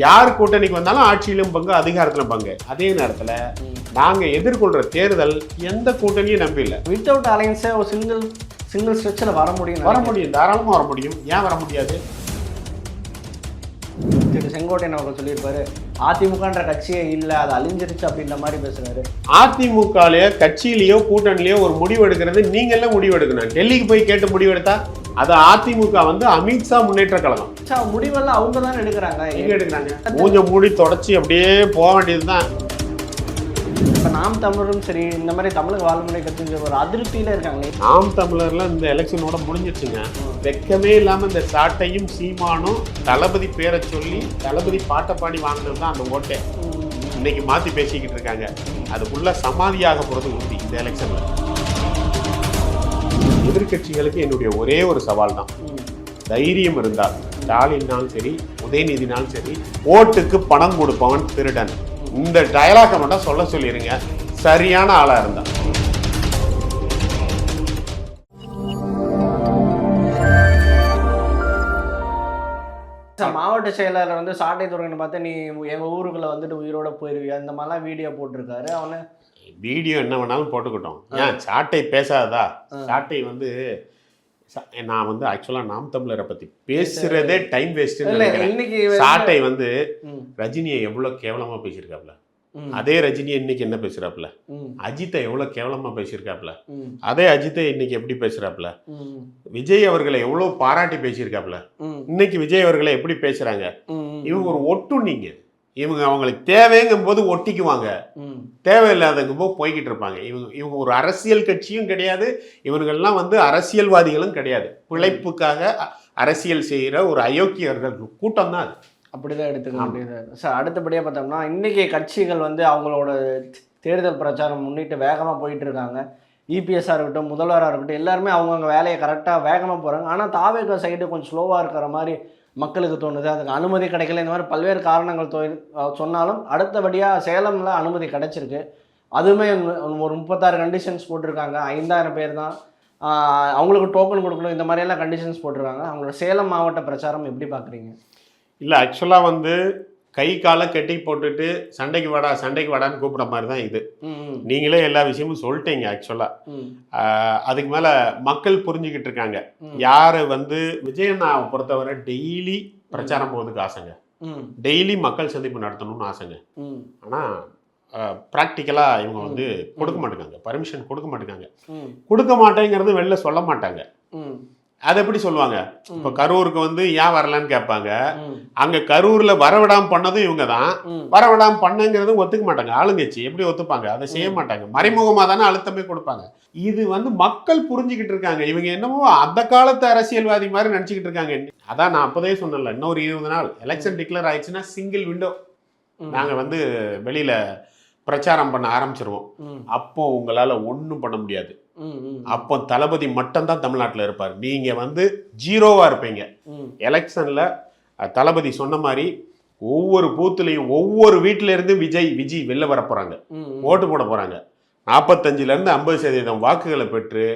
யார் கூட்டணிக்கு வந்தாலும் ஆட்சியிலும் பங்கு, அதிகாரத்திலும் பங்கு. அதே நேரத்துல நாங்க எதிர்கொள்ற தேர்தல் எந்த கூட்டணியும் நம்பி இல்லை. வித்தவுட் அலைன்ஸே ஒரு சிங்கிள் ஸ்ட்ரெச்சில் வர முடியும், தாராளமா வர முடியும். ஏன் வர முடியாது? திரு செங்கோட்டையன் அவர்கள் சொல்லியிருப்பாரு, அதிமுகன்ற கட்சியே இல்லை, அது அழிஞ்சிருச்சு அப்படின்ற மாதிரி பேசுறாரு. அதிமுகலயோ கட்சியிலயோ கூட்டணியிலயோ ஒரு முடிவு எடுக்கிறது நீங்களே முடிவு எடுக்கணும். டெல்லிக்கு போய் கேட்டு முடிவு எடுத்தா அது அதிமுக அமித்ஷா முன்னேற்ற கழகம் முடிவெல்லாம் அவங்க தான் எடுக்கிறாங்க. எங்க எடுக்கிறாங்க? கொஞ்சம் மூடி தொடச்சி அப்படியே போக வேண்டியதுதான். இப்போ நாம் தமிழரும் சரி, இந்த மாதிரி தமிழக வாழ்முறை கட்சின்ற ஒரு அதிருப்தியில இருக்காங்களே. நாம் தமிழர்லாம் இந்த எலெக்ஷனோட முடிஞ்சிருச்சுங்க. வெக்கமே இல்லாம இந்த சாட்டையும் சீமானும் தளபதி பேரை சொல்லி தளபதி பாட்டை பாடி வாங்கினது தான் அந்த ஓட்டை. இன்னைக்கு மாத்தி பேசிக்கிட்டு இருக்காங்க. அதுக்குள்ள சமாதியாக போறது உறுதி இந்த எலெக்ஷன்ல. எதிர்கட்சிகளுக்கு என்னுடைய ஒரே ஒரு சவால் தான், தைரியம் இருந்தால் ஸ்டாலின்னாலும் சரி உதயநிதினாலும் சரி, ஓட்டுக்கு பணம் கொடுப்பவன் திருடன். இந்த டயலாக மட்டும் சொல்ல சொல்லிருங்க, சரியான ஆளா இருந்தா. மாவட்ட செயலாளர் சாட்டை துறைன்னு பார்த்து நீ எங்க ஊருக்குள்ள உயிரோட போயிருவியா, இந்த மாதிரிலாம் வீடியோ போட்டிருக்காரு. அவனை வீடியோ என்ன வேணாலும் போட்டுக்கிட்டோம். ஏன் சாட்டை பேசாதா? சாட்டை நான் ஆக்சுவலா நாம் தமிழரை பத்தி பேசுறதே டைம் வேஸ்ட். சாட்டை ரஜினியை எவ்வளவு கேவலமா பேசியிருக்காப்ல, அதே ரஜினியை இன்னைக்கு என்ன பேசுறாப்ல. அஜித்தை எவ்வளவு கேவலமா பேசியிருக்காப்ல, அதே அஜித்தை இன்னைக்கு எப்படி பேசுறாப்ல. விஜய் அவர்களை எவ்வளவு பாராட்டி பேசியிருக்காப்ல, இன்னைக்கு விஜய் அவர்களை எப்படி பேசுறாங்க. இவங்க ஒரு ஒட்டுண்ணீங்க. இவங்க அவங்களுக்கு தேவைங்கும் போது ஒட்டிக்குவாங்க, தேவையில்லாதங்கும் போது போய்கிட்டு இருப்பாங்க. இவங்க ஒரு அரசியல் கட்சியும் கிடையாது, இவர்கள்லாம் அரசியல்வாதிகளும் கிடையாது. பிழைப்புக்காக அரசியல் செய்கிற ஒரு அயோக்கியர்கள் கூட்டம் தான் அது. அப்படிதான் எடுத்துக்க முடியுது சார். அடுத்தபடியாக பார்த்தோம்னா இன்னைக்கு கட்சிகள் அவங்களோட தேர்தல் பிரச்சாரம் முன்னிட்டு வேகமாக போயிட்டு இருக்காங்க. இபிஎஸ்ஸாக இருக்கட்டும், முதல்வராக இருக்கட்டும், எல்லாருமே அவங்கவுங்க வேலையை கரெக்டாக வேகமாக போகிறாங்க. ஆனால் தாவேக சைடு கொஞ்சம் ஸ்லோவாக இருக்கிற மாதிரி மக்களுக்கு தோணுது. அதுக்கு அனுமதி கிடைக்கல, இந்த மாதிரி பல்வேறு காரணங்கள் சொன்னாலும் அடுத்தபடியாக சேலமில் அனுமதி கிடைச்சிருக்கு. அதுவுமே ஒரு 36 கண்டிஷன்ஸ் போட்டிருக்காங்க. 5000 பேர் தான் அவங்களுக்கு டோக்கன் கொடுக்கணும், இந்த மாதிரியெல்லாம் கண்டிஷன்ஸ் போட்டிருக்காங்க. அவங்களோட சேலம் மாவட்ட பிரச்சாரம் எப்படி பார்க்குறீங்க? இல்லை, ஆக்சுவலாக கை காலை கட்டி போட்டுட்டு சண்டைக்கு வாடான்னு கூப்பிட மாதிரி தான் இது. நீங்களே எல்லா விஷயமும் சொல்லிட்டீங்க. ஆக்சுவலாக அதுக்கு மேலே மக்கள் புரிஞ்சுக்கிட்டு இருக்காங்க. யார் விஜயண்ணாவை பொறுத்தவரை டெய்லி பிரச்சாரம் போகிறதுக்கு ஆசைங்க, டெய்லி மக்கள் சந்திப்பு நடத்தணும்னு ஆசைங்க. ஆனால் ப்ராக்டிக்கலாக இவங்க கொடுக்க மாட்டேங்காங்க, பர்மிஷன் கொடுக்க மாட்டேங்காங்க. கொடுக்க மாட்டேங்கிறது வெளில சொல்ல மாட்டாங்க. அதை எப்படி சொல்லுவாங்க? இப்போ கரூருக்கு ஏன் வரலன்னு கேட்பாங்க. அங்க கரூர்ல வரவிடாம பண்ணதும் இவங்க தான், வரவிடாம பண்ணுங்கிறதும் ஒத்துக்க மாட்டாங்க. ஆளுங்கட்சி எப்படி ஒத்துப்பாங்க? அதை செய்ய மாட்டாங்க. மறைமுகமா தானே அழுத்தமே கொடுப்பாங்க. இது மக்கள் புரிஞ்சுக்கிட்டு இருக்காங்க. இவங்க என்னமோ அந்த காலத்து அரசியல்வாதி மாதிரி நினைச்சுக்கிட்டு இருக்காங்க. அதான் நான் அப்போதே சொன்னேன்ல, இன்னொரு 20 நாள் எலெக்ஷன் டிக்ளேர் ஆயிடுச்சுன்னா சிங்கிள் விண்டோ நாங்க வெளியில பிரச்சாரம் பண்ண ஆரம்பிச்சிருவோம். அப்போ உங்களால ஒன்றும் பண்ண முடியாது. அப்போ தளபதி மட்டும்தான் தமிழ்நாட்டில் இருப்பார். நீங்க ஜீரோவா இருப்பீங்க. எலெக்ஷன்ல தளபதி சொன்ன மாதிரி ஒவ்வொரு பூத்துலையும் ஒவ்வொரு வீட்டில இருந்து விஜய் வெளில வர போறாங்க, ஓட்டு போட போறாங்க. 45% வாக்குகளை பெற்று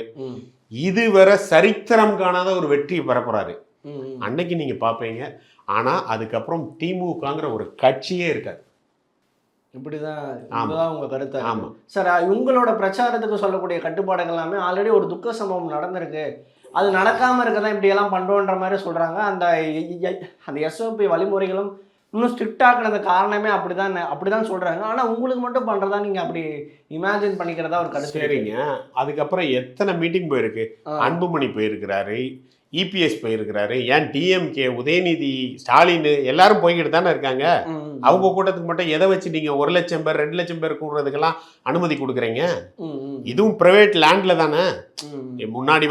இதுவரை சரித்திரம் காணாத ஒரு வெற்றியை பெற போறாரு. அன்னைக்கு நீங்க பாப்பீங்க. ஆனா அதுக்கப்புறம் திமுகங்கிற ஒரு கட்சியே இருக்காது. இப்படிதான் உங்க கருத்து. ஆமா சார், உங்களோட பிரச்சாரத்துக்கு சொல்லக்கூடிய கட்டுப்பாடுகள் எல்லாமே ஆல்ரெடி ஒரு துக்க சம்பவம் நடந்திருக்கு, அது நடக்காம இருக்கதான் இப்படி எல்லாம் பண்றோன்ற மாதிரி சொல்றாங்க. அந்த எஸ்ஓபி வழிமுறைகளும் இன்னும் ஸ்ட்ரிக்ட் ஆக்குனது காரணமே அப்படிதான் சொல்றாங்க. ஆனா உங்களுக்கு மட்டும் பண்றதா நீங்க அப்படி இமேஜின் பண்ணிக்கிறதா ஒரு கருத்து. சரிங்க, அதுக்கப்புறம் எத்தனை மீட்டிங் போயிருக்கு? அன்புமணி போயிருக்கிறாரு, இபிஎஸ் போயிருக்கிறாரு, ஏன் டிஎம்கே, உதயநிதி, ஸ்டாலின் எல்லாரும் போய்கிட்டு தானே இருக்காங்க. அவங்க கூட்டத்துக்கு மட்டும் எதை வச்சு நீங்க 1 லட்சம் பேர் 2 லட்சம் பேர் கூடுறதுக்கெல்லாம் அனுமதி கொடுக்குறீங்க? இதுவும் பிரைவேட் லேண்ட்ல தானே. முன்னாடி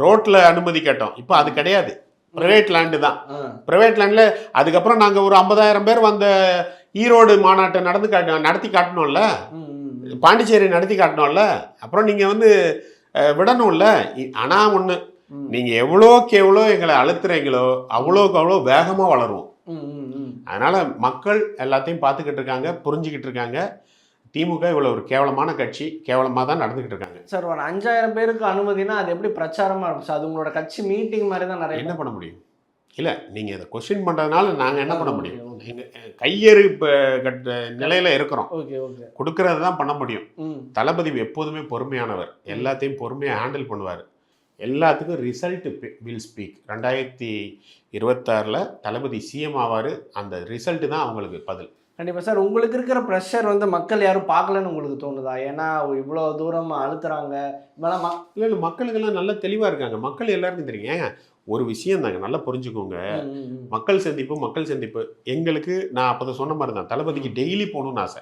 ரோட்ல அனுமதி கேட்டோம், இப்போ அது கிடையாது, பிரைவேட் லேண்டு தான். பிரைவேட் லேண்ட்ல அதுக்கப்புறம் நாங்க ஒரு 50,000 பேர் ஈரோடு மாநாட்டை நடத்தி காட்டணும்ல, பாண்டிச்சேரி நடத்தி காட்டணும்ல. அப்புறம் நீங்க விடணும்ல. ஆனா ஒண்ணு, நீங்க எவ்வளோக்கு எவ்வளோ எங்களை அழுத்துறீங்களோ அவ்வளோக்கு அவ்வளோ வேகமா வளருவோம். அதனால மக்கள் எல்லாத்தையும் பார்த்துக்கிட்டு இருக்காங்க, புரிஞ்சுக்கிட்டு இருக்காங்க. திமுக இவ்வளவு ஒரு கேவலமான கட்சி, கேவலமா தான் நடந்துகிட்டு இருக்காங்க. சார், ஒரு 5000 பேருக்கு அனுமதினா அது எப்படி பிரச்சாரமா இருக்கும் சார்? அது உங்களோட கட்சி மீட்டிங் மாதிரி தான். நிறைய என்ன பண்ண முடியும்? இல்லை நீங்கள் இதை கொஸ்டின் பண்ணுறதுனால நாங்கள் என்ன பண்ண முடியும்? எங்கள் கையெறி நிலையில் இருக்கிறோம். Okay okay. கொடுக்கறது தான் பண்ண முடியும். தளபதி எப்போதுமே பொறுமையானவர், எல்லாத்தையும் பொறுமையாக ஹேண்டில் பண்ணுவார். எல்லாத்துக்கும் result will speak. 2026 Thalapathy CM ஆவார். அந்த ரிசல்ட்டு தான் அவங்களுக்கு பதில். கண்டிப்பாக சார். உங்களுக்கு இருக்கிற ப்ரெஷர் வந்து மக்கள் யாரும் பார்க்கலன்னு உங்களுக்கு தோணுதா? ஏன்னா இவ்வளோ தூரம் அழுத்துறாங்க. இல்லை, மக்களுக்கெல்லாம் நல்லா தெளிவாக இருக்காங்க. மக்கள் எல்லாருக்கும் தெரியும். ஏங்க ஒரு விஷயம் தாங்க, நல்லா புரிஞ்சுக்கோங்க. மக்கள் சந்திப்பு எங்களுக்கு, நான் அப்போ சொன்ன மாதிரி தான், தளபதிக்கு டெய்லி போகணும்னு ஆசை.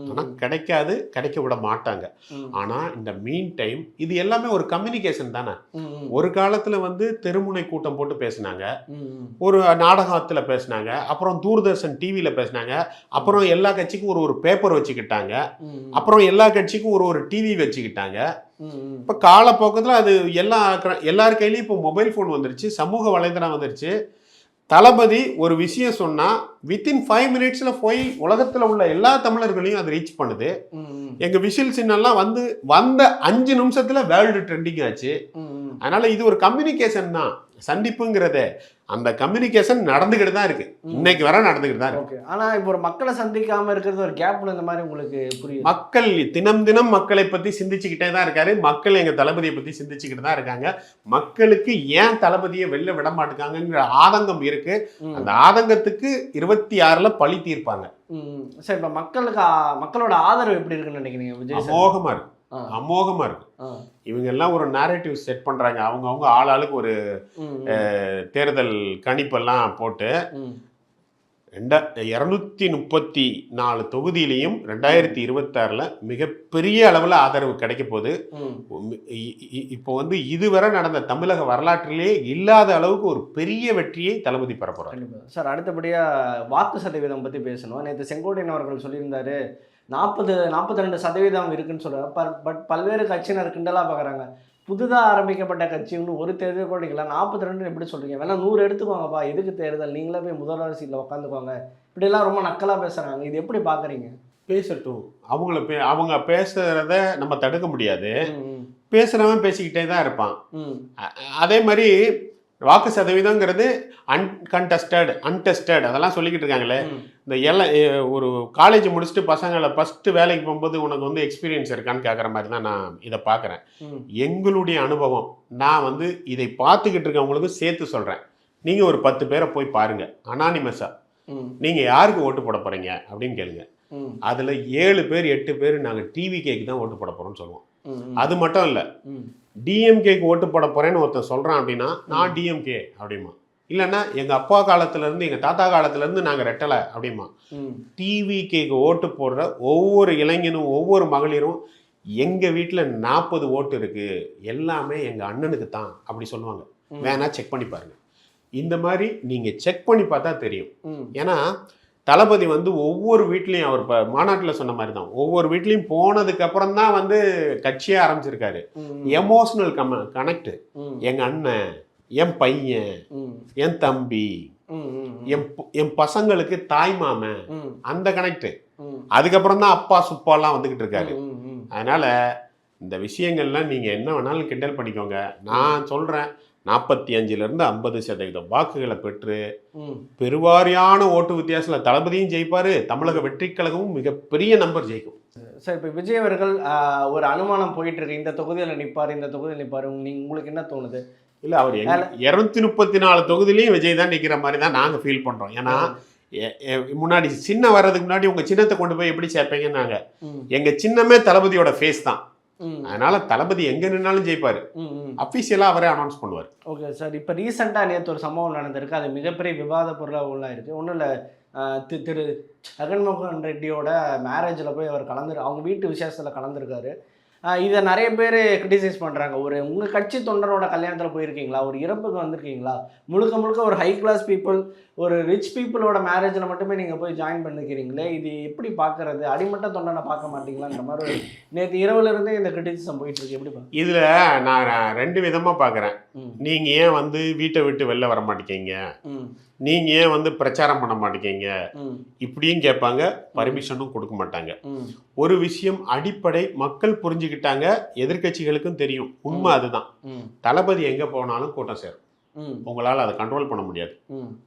ஆனால் கிடைக்காது, கிடைக்க விட மாட்டாங்க. ஆனால் இந்த மீன் டைம் இது எல்லாமே ஒரு கம்யூனிகேஷன் தானே. ஒரு காலத்தில் வந்து தெருமுனை கூட்டம் போட்டு பேசினாங்க, ஒரு நாடகத்தில் பேசினாங்க, அப்புறம் தூர்தர்ஷன் டிவியில் பேசினாங்க, அப்புறம் எல்லா கட்சிக்கும் ஒரு பேப்பர் வச்சுக்கிட்டாங்க, அப்புறம் எல்லா கட்சிக்கும் ஒரு டிவி வச்சுக்கிட்டாங்க. இப்போ காலப்போக்கத்தில் அது எல்லார் கையிலையும் இப்போ மொபைல் ஃபோன் வந்துருச்சு, சமூக வலைதளம் வந்துருச்சு. தளபதி ஒரு விஷயம் சொன்னால் வித்தின் 5 minutesல போய் உலகத்தில் உள்ள எல்லா தமிழர்களையும் அது ரீச் பண்ணுது. எங்கள் விஷுவல் சின்னெல்லாம் வந்த 5 நிமிஷத்தில் வேர்ல்டு ட்ரெண்டிங் ஆச்சு. அதனால இது ஒரு கம்யூனிகேஷன் தான். சந்திப்புங்கிறதே அந்த கம்யூனிகேஷன் நடந்துக்கிட்டு தான் இருக்கு, இன்னைக்கு வர நடந்துக்கிட்டு தான் இருக்கு. ஆனா இப்போ ஒரு மக்களை சந்திக்காம இருக்கிறது ஒரு கேப்ல இந்த மாதிரி உங்களுக்கு புரியுது? மக்கள் தினம் மக்களை பத்தி சிந்திச்சுக்கிட்டே தான் இருக்காரு. மக்கள் எங்க தளபதியை பத்தி சிந்திச்சுக்கிட்டு தான் இருக்காங்க. மக்களுக்கு ஏன் தளபதியை வெளில விட மாட்டேங்காங்கிற ஆதங்கம் இருக்கு. அந்த ஆதங்கத்துக்கு 26ல பழி தீர்ப்பாங்க. சரி, இப்ப மக்களோட ஆதரவு எப்படி இருக்குன்னு நினைக்கிறீங்க விஜய்? அமோகமா இருக்கு, அமோகமா இருக்கு. இவங்க எல்லாம் ஒரு நேரேட்டிவ் செட் பண்றாங்க. அவங்க ஆளாளுக்கு ஒரு தேர்தல் கணிப்பெல்லாம் போட்டு 234 தொகுதியிலையும் 2026ல் மிகப்பெரிய அளவில் ஆதரவு கிடைக்க போகுது. இப்போ வந்து இதுவரை நடந்த தமிழக வரலாற்றிலேயே இல்லாத அளவுக்கு ஒரு பெரிய வெற்றியை தளபதி பெற போறாரு. சார், அடுத்தபடியாக வாக்கு சதவீதம் பற்றி பேசணும். நேற்று செங்கோட்டையன் அவர்கள் சொல்லியிருந்தாரு 42% இருக்குன்னு சொல்கிறார். பட் பல்வேறு கட்சியினர் கிண்டலாக பார்க்குறாங்க. புதுதாக ஆரம்பிக்கப்பட்ட கட்சி இன்னும் ஒரு தேர்தல் கூட இல்லை, 42 எப்படி சொல்கிறீங்க? வேணா 100 எடுத்துக்கோங்கப்பா, எதுக்கு தேர்தல், நீங்களே போய் முதல்வர் சீட்டில் உட்காந்துக்கோங்க, இப்படிலாம் ரொம்ப நக்கலாக பேசுகிறாங்க. இது எப்படி பார்க்குறீங்க? பேசட்டும், அவங்க பேசுகிறத நம்ம தடுக்க முடியாது. பேசுகிறவன் பேசிக்கிட்டே தான் இருப்பான். அதே மாதிரி வாக்கு சதவீதங்கிறது அன்டெஸ்டட் அதெல்லாம் சொல்லிக்கிட்டு இருக்காங்களே. இந்த ஒரு காலேஜ் முடிச்சுட்டு பசங்களை ஃபஸ்ட்டு வேலைக்கு போகும்போது உனக்கு வந்து எக்ஸ்பீரியன்ஸ் இருக்கான்னு கேட்குற மாதிரி தான் நான் இதை பார்க்குறேன். எங்களுடைய அனுபவம், நான் வந்து இதை பார்த்துக்கிட்டு இருக்கவங்களுக்கு சேர்த்து சொல்கிறேன். நீங்கள் ஒரு 10 பேரை போய் பாருங்கள், அனானிமஸாக நீங்கள் யாருக்கு ஓட்டு போட போகிறீங்க அப்படின்னு கேளுங்க. அதில் 7 பேர் 8 பேர் நாங்கள் டிவிகேக்கு தான் ஓட்டு போட போகிறோம்னு சொல்லுவோம். அது மட்டும் இல்லை, டிஎம்கேக்கு ஓட்டு போட போகிறேன்னு ஒருத்தர் சொல்கிறான் அப்படின்னா நான் டிஎம்கே அப்படிமா, இல்லைன்னா எங்கள் அப்பா காலத்துலேருந்து எங்கள் தாத்தா காலத்துலேருந்து நாங்கள் ரெட்டலை அப்படிமா. டிவிகேக்கு ஓட்டு போடுற ஒவ்வொரு இளைஞனும் ஒவ்வொரு மகளிரும் எங்கள் வீட்டில் 40 ஓட்டு இருக்குது, எல்லாமே எங்கள் அண்ணனுக்கு தான் அப்படி சொல்லுவாங்க. வேணா செக் பண்ணி பாருங்கள். இந்த மாதிரி நீங்கள் செக் பண்ணி பார்த்தா தெரியும். ஏன்னா தளபதி வந்து ஒவ்வொரு வீட்லேயும், அவர் இப்போ மாநாட்டில் சொன்ன மாதிரி தான், ஒவ்வொரு வீட்லேயும் போனதுக்கு அப்புறம் தான் வந்து கட்சியே ஆரம்பிச்சிருக்காரு. Emotional connect. எங்கள் அண்ணன், என் பையன், என் தம்பி, என் பசங்களுக்கு தாய் மாமன், அந்த கனெக்ட். அதுக்கப்புறம் தான் அப்பா சுப்பாலாம் வந்துக்கிட்டு இருக்காரு. அதனால இந்த விஷயங்கள்லாம் நீங்கள் என்ன வேணாலும் கிண்டல் பண்ணிக்கோங்க. நான் சொல்கிறேன், 45லேருந்து 50% வாக்குகளை பெற்று பெருவாரியான ஓட்டு வித்தியாசத்தில் தளபதியும் ஜெயிப்பார், தமிழக வெற்றி கழகமும் மிகப்பெரிய நம்பர் ஜெயிக்கும். சார், இப்போ விஜய் அவர்கள் ஒரு அனுமானம் போயிட்டு இருக்கு, இந்த தொகுதியில் நிற்பார், இந்த தொகுதியில் நிற்பார். உங்களுக்கு என்ன தோணுது? இல்லை, அவர் 234 தொகுதியிலையும் விஜய் தான் நிற்கிற மாதிரி தான் நாங்கள் ஃபீல் பண்ணுறோம். ஏன்னா முன்னாடி சின்ன வர்றதுக்கு முன்னாடி உங்கள் சின்னத்தை கொண்டு போய் எப்படி சேர்ப்பீங்கன்னு நாங்கள், எங்கள் சின்னமே தளபதியோட ஃபேஸ் தான். அதனால தளபதி எங்க நின்னாலும் ஜெயிப்பாரு. அபிஷியலா அவரே அனௌன்ஸ் பண்ணுவார். ஓகே சார், இப்போ ரீசெண்டாக நேற்று ஒரு சம்பவம் நடந்திருக்கு, அது மிகப்பெரிய விவாத பொருளாக உள்ள இருக்குது. ஒன்றும் இல்லை, திரு ஜெகன்மோகன் ரெட்டியோட மேரேஜில் போய் அவர் அவங்க வீட்டு விசேஷத்தில் கலந்துருக்காரு. இதை நிறைய பேர் கிரிட்டிசைஸ் பண்ணுறாங்க. உங்கள் கட்சி தொண்டரோட கல்யாணத்தில் போயிருக்கீங்களா, ஒரு இறப்புக்கு வந்திருக்கீங்களா, முழுக்க ஒரு ஹை கிளாஸ் பீப்புள், ஒரு ரிச் பீப்புளோட மேரேஜில் மட்டுமே நீங்கள் போய் ஜாயின் பண்ணிக்கிறீங்களே, இது எப்படி பார்க்குறது? அடிமட்ட தொண்டனை பார்க்க மாட்டீங்களான்ற மாதிரி நேற்று இரவுலேருந்தே இந்த கிரிட்டிசிசம் போயிட்டுருக்கு. எப்படி பார்க்க? இதில் நான் 2 விதமாக பார்க்குறேன். நீங்கள் ஏன் வந்து வீட்டை விட்டு வெளில வர மாட்டேங்க, நீங்கள் ஏன் வந்து பிரச்சாரம் பண்ண மாட்டேங்க இப்படியும் கேட்பாங்க, பர்மிஷனும் கொடுக்க மாட்டாங்க. ஒரு விஷயம் அடிப்படை மக்கள் புரிஞ்சுக்கிட்டாங்க, எதிர்கட்சிகளுக்கும் தெரியும், உண்மை அதுதான். தளபதி எங்கே போனாலும் கூட்டம் சேரும். உங்களால் அதை கண்ட்ரோல் பண்ண முடியாது.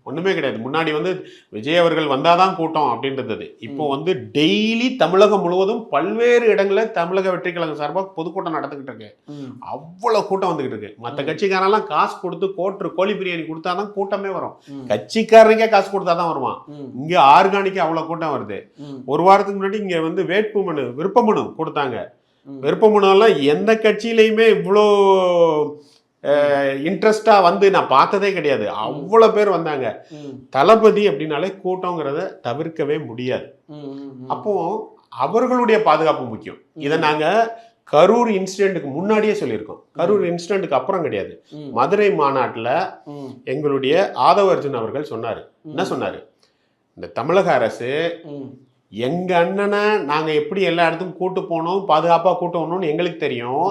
ஒன்றுமே கிடையாது. முன்னாடி வந்து விஜய் அவர்கள் வந்தாதான் கூட்டம் அப்படின்றது. இப்போ வந்து டெய்லி தமிழகம் முழுவதும் பல்வேறு இடங்களில் தமிழக வெற்றி கழகம் சார்பாக பொதுக்கூட்டம் நடந்துகிட்டு இருக்கு. அவ்வளோ கூட்டம் வந்துகிட்டு இருக்கு. மற்ற கட்சிக்காரெல்லாம் காசு கொடுத்து கோழி பிரியாணி கொடுத்தாதான் கூட்டமே வரும். கட்சிக்காரனுக்கே காசு கொடுத்தாதான் வருவான். இங்க ஆர்கானிக்கா அவ்வளவு கூட்டம் வருது. ஒரு வாரத்துக்கு முன்னாடி இங்க வந்து விருப்பமனு கொடுத்தாங்க. விருப்பமனு எல்லாம் எந்த கட்சியிலையுமே இவ்வளோ இன்ட்ரெஸ்டா வந்து நான் பார்த்ததே கிடையாது. அவ்வளவு பேர் வந்தாங்க. தளபதி அப்படின்னாலே கூட்டங்கிறத தவிர்க்கவே முடியாது. அப்போ அவர்களுடைய பாதுகாப்பு முக்கியம். இதை நாங்க கரூர் இன்சிடென்ட்டுக்கு முன்னாடியே சொல்லியிருக்கோம். கரூர் இன்சிடென்ட்டுக்கு அப்புறம் கிடையாது. மதுரை மாநாட்டில் எங்களுடைய ஆதவ அர்ஜுன் அவர்கள் சொன்னாரு. என்ன சொன்னாரு? இந்த தமிழக அரசு எங்க அண்ணனை நாங்க எப்படி எல்லா இடத்துக்கும் கூட்டு போனோம், பாதுகாப்பா கூட்டு போகணும்னு எங்களுக்கு தெரியும்.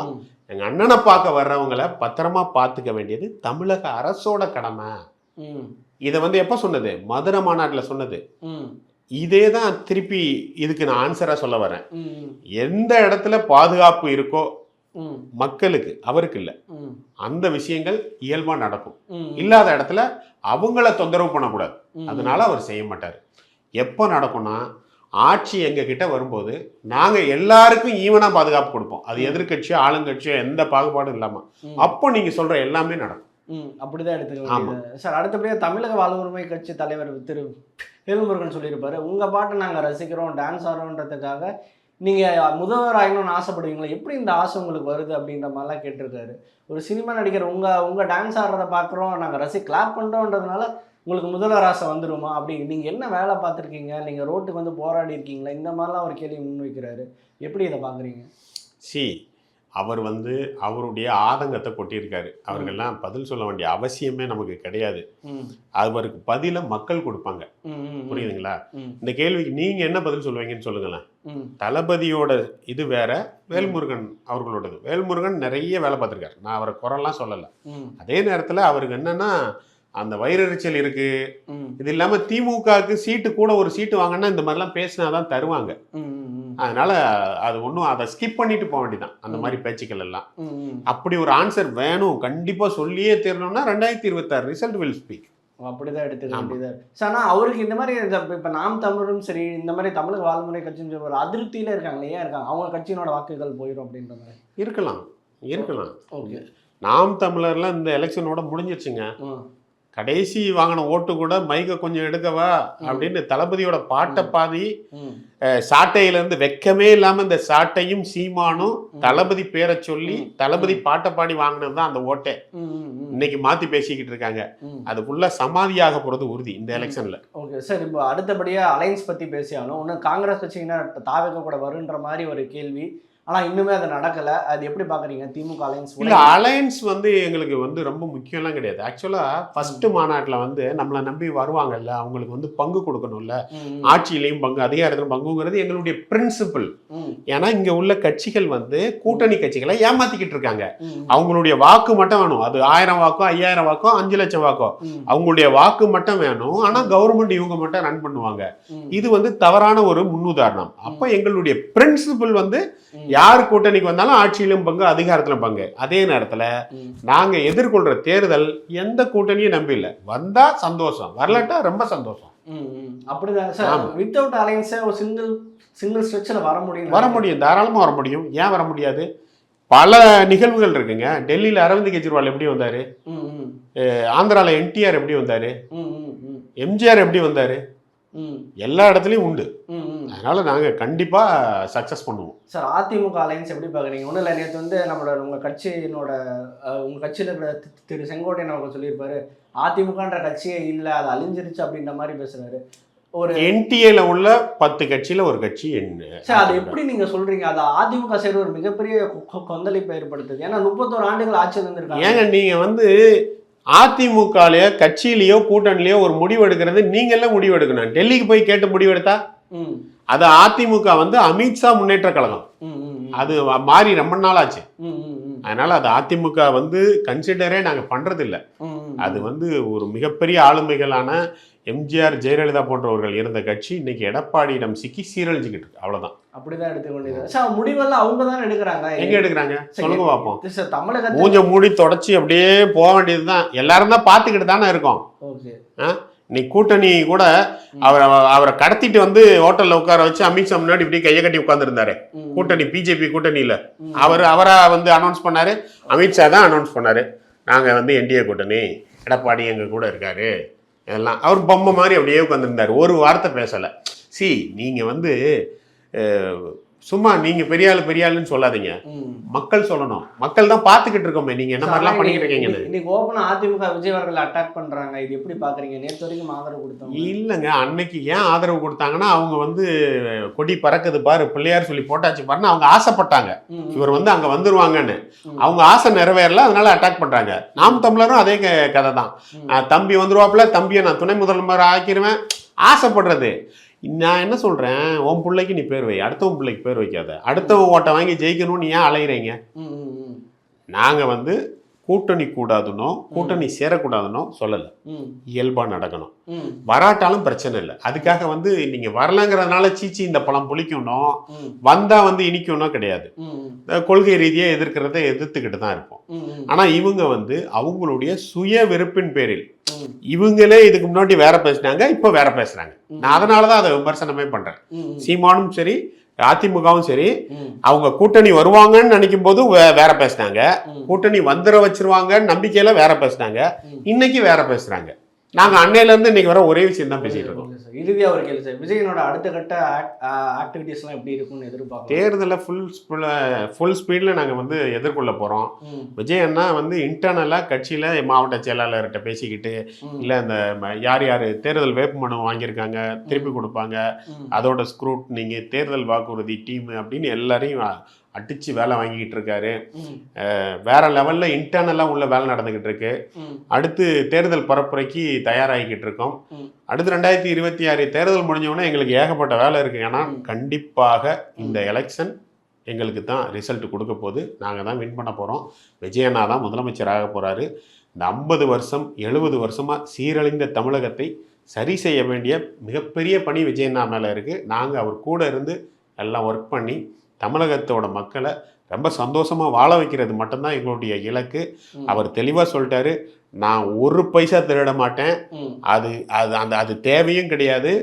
எங்க அண்ணனை பார்க்க வர்றவங்களை பத்திரமா பார்த்துக்க வேண்டியது தமிழக அரசோட கடமை. இதை வந்து எப்ப சொன்னது? மதுரை மாநாட்டில் சொன்னது. இதே தான் திருப்பி இதுக்கு நான் ஆன்சரா சொல்ல வரேன். எந்த இடத்துல பாதுகாப்பு இருக்கோ மக்களுக்கு, அவருக்கு இல்லை, அந்த விஷயங்கள் இயல்பா நடக்கும். இல்லாத இடத்துல அவங்கள தொந்தரவு பண்ணக்கூடாது. அதனால அவர் செய்ய மாட்டார். எப்போ நடக்கும்னா, ஆட்சி எங்க கிட்ட வரும்போது நாங்க எல்லாருக்கும் ஈவனா பாதுகாப்பு கொடுப்போம். அது எதிர்கட்சியோ ஆளுங்கட்சியோ எந்த பாகுபாடும் இல்லாம, அப்போ நீங்க சொல்ற எல்லாமே நடக்கும். அப்படிதான் எடுத்துக்கலாம் சார். அடுத்தபடியாக தமிழக வாழ்வுரிமை கட்சி தலைவர் திரு வேல்முருகன் சொல்லியிருப்பாரு, உங்க பாட்டை நாங்க ரசிக்கிறோம், டான்ஸ் ஆடுறோன்றதுக்காக நீங்க முதல்வர் ஆகணும்னு ஆசைப்படுவீங்களா, எப்படி இந்த ஆசை உங்களுக்கு வருது அப்படின்ற மாதிரிலாம் கேட்டிருக்காரு. ஒரு சினிமா நடிகர் உங்க டான்ஸ் ஆடுறதை பார்க்குறோம், நாங்கள் கிளாப் பண்ணுறோன்றதுனால உங்களுக்கு முதல்வர் ஆசை வந்துடுமா? அப்படி நீங்கள் என்ன வேலை பார்த்துருக்கீங்க, நீங்கள் ரோட்டுக்கு வந்து போராடி இருக்கீங்களா, இந்த மாதிரிலாம் ஒரு கேள்வி முன்வைக்கிறாரு. எப்படி இதை பார்க்குறீங்க? அவர் வந்து அவருடைய ஆதங்கத்தை கொட்டியிருக்காரு. அவர்கள்லாம் பதில் சொல்ல வேண்டிய அவசியமே நமக்கு கிடையாது. அவருக்கு பதில மக்கள் கொடுப்பாங்க. புரியுதுங்களா? இந்த கேள்விக்கு நீங்க என்ன பதில் சொல்லுவீங்கன்னு சொல்லுங்களேன். தளபதியோட இது வேற, வேல்முருகன் அவர்களோடது. வேல்முருகன் நிறைய வேலை பார்த்துருக்காரு. நான் அவரை குறைலாம் சொல்லலை. அதே நேரத்தில் அவருக்கு என்னன்னா, அந்த வயிறெரிச்சல் இருக்கு. இது இல்லாம திமுகவுக்கு சீட்டு கூட ஒரு சீட்டு வாங்கினா இந்த மாதிரிலாம் பேசினாதான் தருவாங்க. அதனால அது ஒன்றும் அதை ஸ்கிப் பண்ணிட்டு போக வேண்டியதான் அந்த மாதிரி பேச்சுக்கள் எல்லாம். அப்படி ஒரு ஆன்சர் வேணும், கண்டிப்பா சொல்லியே தரணும்னா 2026 ரிசல்ட் வில் ஸ்பீக். அப்படிதான் எடுத்துக்க வேண்டியதான். ஆனால் அவருக்கு இந்த மாதிரி இப்போ நாம் தமிழரும் சரி, இந்த மாதிரி தமிழக வாழ்முறை கட்சின்னு ஒரு அதிருப்தியில இருக்காங்க. ஏன் இருக்காங்க? அவங்க கட்சியினோட வாக்குகள் போயிடும் அப்படின்ற மாதிரி இருக்கலாம். ஓகே, நாம் தமிழர்லாம் இந்த எலெக்ஷனோட முடிஞ்சிருச்சுங்க. கடைசி வாங்கின ஓட்டு கூட மைக்க கொஞ்சம் எடுக்கவா அப்படின்னு தளபதியோட பாட்டை பாதி சாட்டையிலேருந்து வெக்கமே இல்லாம இந்த சாட்டையும் சீமானும் தளபதி பேரை சொல்லி தளபதி பாட்டை பாடி வாங்கினது தான் அந்த ஓட்டை. இன்னைக்கு மாத்தி பேசிக்கிட்டு இருக்காங்க. அதுக்குள்ள சமாதியாக போறது உறுதி இந்த எலெக்ஷன்ல. ஓகே சார், இப்போ அடுத்தபடியா அலைன்ஸ் பத்தி பேசியாலும் இன்னும் காங்கிரஸ் கட்சியினர் தாவேக கூட வருன்ற மாதிரி ஒரு கேள்வி. ஆனால் இன்னுமே அது நடக்கலை. அது எப்படி பார்க்குறீங்க? திமுக அலைன்ஸ் இல்லை, அலைன்ஸ் வந்து எங்களுக்கு வந்து ரொம்ப முக்கியம்லாம் கிடையாது. ஆக்சுவலாக ஃபர்ஸ்ட் மாநாட்டில் வந்து நம்மளை நம்பி வருவாங்கல்ல, அவங்களுக்கு வந்து பங்கு கொடுக்கணும்ல. ஆட்சியிலையும் பங்கு, அதிகாரத்திலும் பங்குங்கிறது எங்களுடைய பிரின்சிபிள். ஏன்னா இங்கே உள்ள கட்சிகள் வந்து கூட்டணி கட்சிகளை ஏமாத்திக்கிட்டு இருக்காங்க. அவங்களுடைய வாக்கு மட்டும் வேணும். அது 1000 வாக்கோ 5000 வாக்கோ 5 லட்சம் வாக்கோ அவங்களுடைய வாக்கு மட்டும் வேணும். ஆனால் கவர்மெண்ட் இவங்க மட்டும் ரன் பண்ணுவாங்க. இது வந்து தவறான ஒரு முன்னுதாரணம். அப்போ எங்களுடைய பிரின்சிபிள் வந்து யார் கூட்டணிக்கு வந்தாலும் ஆட்சியிலும் பங்கு, அதிகாரத்திலும் பங்கு. அதே நேரத்தில் நாங்க எதிர்கொள்ற தேர்தல் எந்த கூட்டணியும் நம்பி இல்லை. வந்தா சந்தோஷம், வரலட்டா ரொம்ப சந்தோஷம். அப்படிதான் சார். வித்தவுட் அலைன்ஸ் ஒரு சிங்கிள் ஸ்ட்ரெச்சில் வர முடியும், தாராளமா வர முடியும். ஏன் வர முடியாது? பல நிகழ்வுகள் இருக்குங்க. டெல்லியில அரவிந்த் கெஜ்ரிவால் எப்படி வந்தாரு, ஆந்திரால என்டிஆர் எப்படி வந்தாரு, எம்ஜிஆர் எப்படி வந்தாரு, எல்லா இடத்துலையும் உண்டு. அதனால நாங்க கண்டிப்பா சக்சஸ் பண்ணுவோம் சார். அதிமுக அலைன்ஸ் எப்படி பாக்குறீங்க? ஒன்றும் இல்லை, நேற்று வந்து நம்மளோட உங்க கட்சியில் இருக்கிற திரு செங்கோட்டையன் அவங்க சொல்லியிருப்பாரு, அதிமுகன்ற கட்சியே இல்லை, அது அழிஞ்சிருச்சு அப்படின்ற மாதிரி பேசுறாரு. ஒரு என்டிஏல உள்ள 10 கட்சியில ஒரு கட்சி என்ன சார், அது எப்படி நீங்க சொல்றீங்க? அது அதிமுக சைடு ஒரு மிகப்பெரிய கொந்தளிப்பை ஏற்படுத்துது. ஏன்னா 31 ஆண்டுகள் ஆட்சி இருந்திருக்காங்க. ஏங்க நீங்க வந்து அதிமுகலையோ கட்சியிலையோ கூட்டணிலையோ ஒரு முடிவு எடுக்கிறது நீங்கெல்லாம் முடிவு எடுக்கணும். டெல்லிக்கு போய் கேட்டு முடிவு எடுத்தா அது அதிமுக வந்து அமித்ஷா முன்னேற்ற கழகம், அது மாறி ரொம்ப நாள் ஆச்சு. அதனால அது அதிமுக வந்து கன்சிடரே நாங்க பண்றது இல்லை. அது வந்து ஒரு மிகப்பெரிய ஆளுமைகளான எம்ஜிஆர், ஜெயலலிதா போன்றவர்கள் இருந்த கட்சி இன்னைக்கு எடப்பாடியிடம் சிக்கி சீரழிஞ்சுக்கிட்டு இருக்கு. அவ்வளவுதான். அப்படிதான் எடுத்துக்க வேண்டியது சார். முடிவெல்லாம் அவங்க தானே எடுக்கிறாங்க. எங்க எடுக்கிறாங்க சொல்லுங்க பார்ப்போம். சார் தமிழகத்தில் மூஞ்ச மூடி தொடச்சி அப்படியே போக வேண்டியதுதான். எல்லாரும் தான் பார்த்துக்கிட்டு தானே இருக்கோம். ஓகே. நீ கூட்டணி கூட அவரை கடத்திட்டு வந்து ஹோட்டல்ல உட்கார வச்சு அமித்ஷா முன்னாடி இப்படி கையை கட்டி உட்கார்ந்துருந்தாரு. கூட்டணி பிஜேபி கூட்டணியில அவரா வந்து அனௌன்ஸ் பண்ணாரு. அமித்ஷா தான் அனௌன்ஸ் பண்ணாரு, நாங்க வந்து என்டிஏ கூட்டணி, எடப்பாடி எங்க கூட இருக்காரு. இதெல்லாம் அவர் பொம்மை மாதிரி அப்படியே உட்காந்துருந்தாரு, ஒரு வார்த்தை பேசல. நீங்க வந்து சும்மா நீங்க பெரியாளுன்னு சொல்லாதீங்க, மக்கள் சொல்லணும். மக்கள் தான் பாத்துக்கிட்டு இருக்கோமே நீங்க என்ன மாதிரிலாம் பண்ணிக்கிட்டு இருக்கீங்க. இன்னைக்கு ஓபனா அதிமுக விஜய் அவர்கள் அட்டாக் பண்றாங்க, இது எப்படி பாக்குறீங்க? நேற்று வரைக்கும் ஆதரவு கொடுத்தாங்க. இல்லைங்க, அன்னைக்கு ஏன் ஆதரவு கொடுத்தாங்கன்னா அவங்க வந்து கொடி பறக்குது பாரு பிள்ளையார் சொல்லி போட்டாச்சு பாருன்னு அவங்க ஆசைப்பட்டாங்க. இவர் வந்து அங்க வந்துருவாங்கன்னு அவங்க ஆசை நிறைவேறல, அதனால அட்டாக் பண்றாங்க. நாம் தமிழரும் அதே கதை தான். தம்பி வந்துருவாப்புல, தம்பியை நான் துணை முதல்வர் ஆக்கிடுவேன் ஆசைப்படுறது. நான் என்ன சொல்றேன், உன் பிள்ளைக்கு நீ பேர் வை, அடுத்தவன் பிள்ளைக்கு பேர் வைக்காத. அடுத்தவன் ஓட்டை வாங்கி ஜெயிக்கணும்னு ஏன் அலையிறீங்க? நாங்க வந்து கூட்டணி கூடாதுனோ கூட்டணி சேரக்கூடாதுனோ சொல்லலை, இயல்பா நடக்கணும். வராட்டாலும் பிரச்சனை இல்லை. அதுக்காக வந்து நீங்க வரலங்கிறதுனால சீச்சி இந்த பழம் புளிக்கணும், வந்தா வந்து இனிக்கணும் கிடையாது. கொள்கை ரீதியா எதிர்க்கிறத எதிர்த்துக்கிட்டு தான் இருப்போம். ஆனா இவங்க வந்து அவங்களுடைய சுய வெறுப்பின் பேரில் இவங்களே இதுக்கு முன்னாடி வேற பேசினாங்க, இப்ப வேற பேசுறாங்க. நான் அதனாலதான் அதை விமர்சனமே பண்றேன். சீமானும் சரி அதிமுகவும் சரி, அவங்க கூட்டணி வருவாங்கன்னு நினைக்கும் போது வேற பேசினாங்க, கூட்டணி வந்துட வச்சிருவாங்கன்னு நம்பிக்கையில வேற பேசினாங்க, இன்னைக்கு வேற பேசுறாங்க. நாங்க அன்னையில இருந்து இன்னைக்கு வர ஒரே விஷயம் தான் பேசிட்டு இருக்கோம். இறுதியா ஒரு கேள்வி சார், விஜயனோட அடுத்த கட்ட ஆக்டிவிட்டிஸ் எல்லாம் எப்படி இருக்கும்னு எதிர்பார்க்கலாம்? தேர்தலை ஃபுல் ஸ்பீட்ல நாங்க வந்து எதிர்கொள்ள போறோம். விஜய் அண்ணா வந்து இன்டர்னலா கட்சியில மாவட்ட செயலாளர்கிட்ட பேசிக்கிட்டு, இல்ல இந்த யார் யார் தேர்தல் வேட்புமனு வாங்கியிருக்காங்க திருப்பி கொடுப்பாங்க, அதோட ஸ்க்ரூட்னிங், தேர்தல் வாக்குறுதி டீம் அப்படின்னு எல்லாரையும் அடிச்சு வேலை வாங்கிக்கிட்டு இருக்காரு. வேற லெவல்ல இன்டர்னலா உள்ள வேலை நடந்துகிட்டு இருக்கு. அடுத்து தேர்தல் பரப்புரைக்கு தயாராகிக்கிட்டு இருக்கோம். அடுத்து 2026 தேர்தல் முடிஞ்சவொடனே எங்களுக்கு ஏகப்பட்ட வேலை இருக்கு. ஏன்னா கண்டிப்பாக இந்த எலெக்ஷன் எங்களுக்கு தான் ரிசல்ட் கொடுக்க போகுது. நாங்கள் தான் வின் பண்ண போகிறோம். விஜயண்ணா தான் முதலமைச்சராக போகிறாரு. இந்த 50 வருஷம் 70 வருஷமாக சீரழிந்த தமிழகத்தை சரி செய்ய வேண்டிய மிகப்பெரிய பணி விஜயண்ணா மேலே இருக்குது. நாங்கள் அவர் கூட இருந்து எல்லாம் ஒர்க் பண்ணி தமிழகத்தோட மக்களை ரொம்ப சந்தோஷமாக வாழ வைக்கிறது மட்டும்தான் எங்களுடைய இலக்கு. அவர் தெளிவாக சொல்லிட்டாரு, நான் ஒரு பைசா திருட மாட்டேன், அது தேவையும் கிடையாது,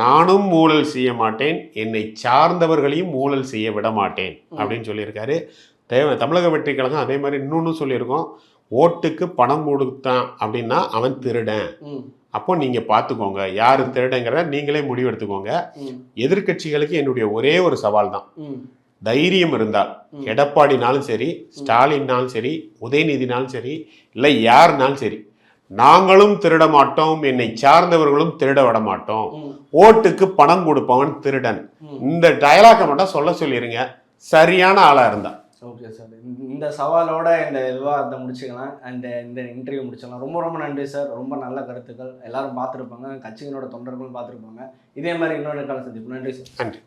நானும் ஊழல் செய்ய மாட்டேன், என்னை சார்ந்தவர்களையும் ஊழல் செய்ய விட மாட்டேன் அப்படின்னு சொல்லியிருக்காரு. தமிழக வெற்றி கழகம் அதே மாதிரி இன்னொன்று சொல்லியிருக்கோம், ஓட்டுக்கு பணம் கொடுத்தான் அப்படின்னா அவன் திருடன். அப்போ நீங்க பார்த்துக்கோங்க, யாரு திருடங்கிறத நீங்களே முடிவெடுத்துக்கோங்க. எதிர்கட்சிகளுக்கு என்னுடைய ஒரே ஒரு சவால் தான், தைரியம் இருந்தால் எடப்பாடினாலும் சரி, ஸ்டாலின்னாலும் சரி, உதயநிதினாலும் சரி, இல்லை யாருனாலும் சரி, நாங்களும் திருட மாட்டோம், என்னை சார்ந்தவர்களும் திருட விட மாட்டோம், ஓட்டுக்கு பணம் கொடுப்பவன் திருடன். இந்த டயலாக்கை மட்டும் சொல்ல சொல்லிடுங்க, சரியான ஆளா இருந்தா. ஓகே சார், இந்த சவாலோட இந்த விவாதத்தை முடிச்சுக்கலாம், இந்த இன்டர்வியூ முடிச்சுக்கலாம். ரொம்ப ரொம்ப நன்றி சார். ரொம்ப நல்ல கருத்துக்கள் எல்லாரும் பார்த்துருப்பாங்க, கட்சிகளோட தொண்டர்களும் பார்த்துருப்பாங்க. இதே மாதிரி இன்னொரு கால சந்திப்பு. நன்றி சார். நன்றி.